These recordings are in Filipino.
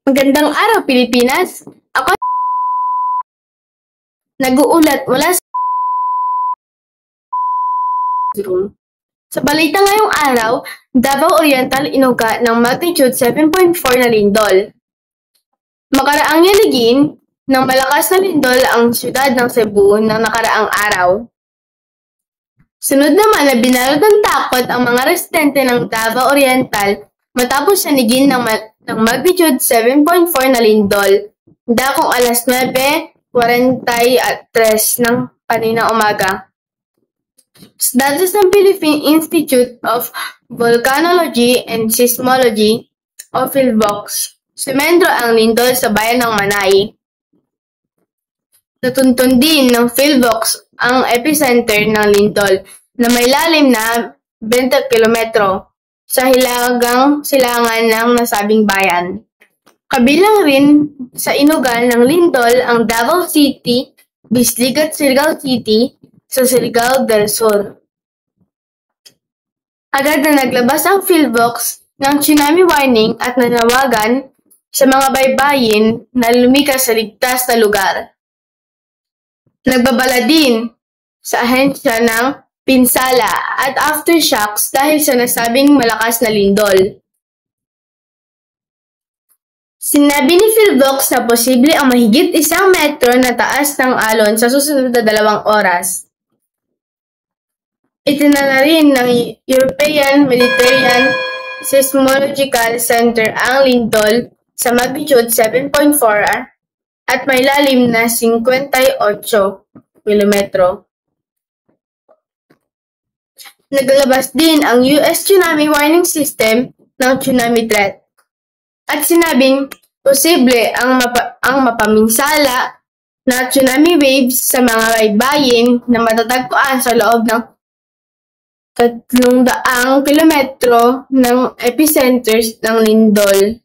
Magandang araw, Pilipinas! Ako nag-uulat mula sa room. Sa balita ngayong araw, Davao Oriental inuga ng magnitude 7.4 na lindol. Makaraang yaligin ng malakas na lindol ang siyudad ng Cebu ng nakaraang araw. Sunod naman na binalot ng takot ang mga residente ng Davao Oriental matapos sanigin ng magnitude 7.4 na lindol dakong alas 9:43 ng kaninang umaga. Sa datos ng Philippine Institute of Volcanology and Seismology o PhilVox, sumendro ang lindol sa bayan ng Manay. Natuntun din ng PhilVox ang epicenter ng lindol na may lalim na 20 kilometro sa hilagang silangan ng nasabing bayan. Kabilang rin sa inugal ng lindol ang Davao City, Bislig at Surigao City sa Surigao del Sur. Agad na naglabas ang PhilVox ng tsunami warning at nanawagan sa mga baybayin na lumikas sa ligtas na lugar. Nagbabala din sa ahensya ng pinsala at aftershocks dahil sa nasabing malakas na lindol. Sinabi ni PhilVox na posible ang mahigit 1 metro na taas ng alon sa susunod na 2 oras. Itinala rin ng European Mediterranean Seismological Center ang lindol sa magnitude 7.4 at may lalim na 58 kilometro. Naglabas din ang US Tsunami Warning System ng tsunami threat at sinabing posible ang mapaminsala na tsunami waves sa mga baybayin na matatagpuan sa loob ng 300 kilometro ng epicenters ng lindol.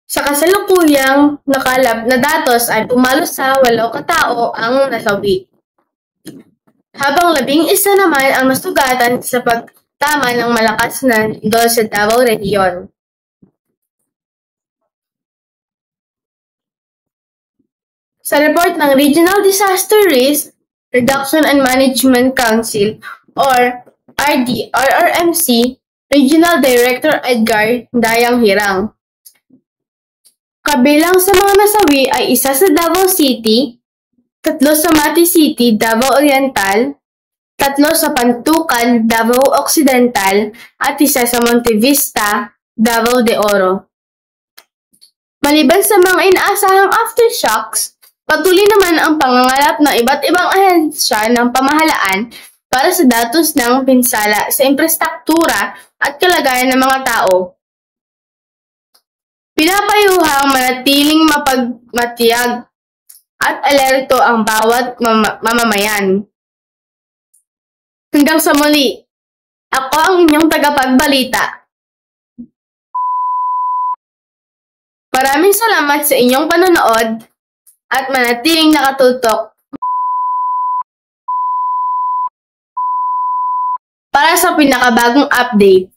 Sa kasalukuyang nakalap na datos ay pumalo sa 8 katao ang nasawi, habang 11 naman ang nasugatan sa pagtama ng malakas na lindol sa Davao Region. Sa report ng Regional Disaster Risk Reduction and Management Council or RRMC, Regional Director Edgar Dayang Hirang, kabilang sa mga nasawi ay 1 sa Davao City, 3 sa Mati City, Davao Oriental, 3 sa Pantukan, Davao Occidental, at 1 sa Monte Vista, Davao de Oro. Maliban sa mga inaasahang aftershocks, patuloy naman ang pangangalap ng iba't ibang ahensya ng pamahalaan para sa datos ng pinsala sa infrastruktura at kalagayan ng mga tao. Pinapayuhang manatiling matiyag at alerto ang bawat mamamayan. Hanggang sa muli, ako ang inyong tagapagbalita. Maraming salamat sa inyong panonood at manatiling nakatutok para sa pinakabagong update.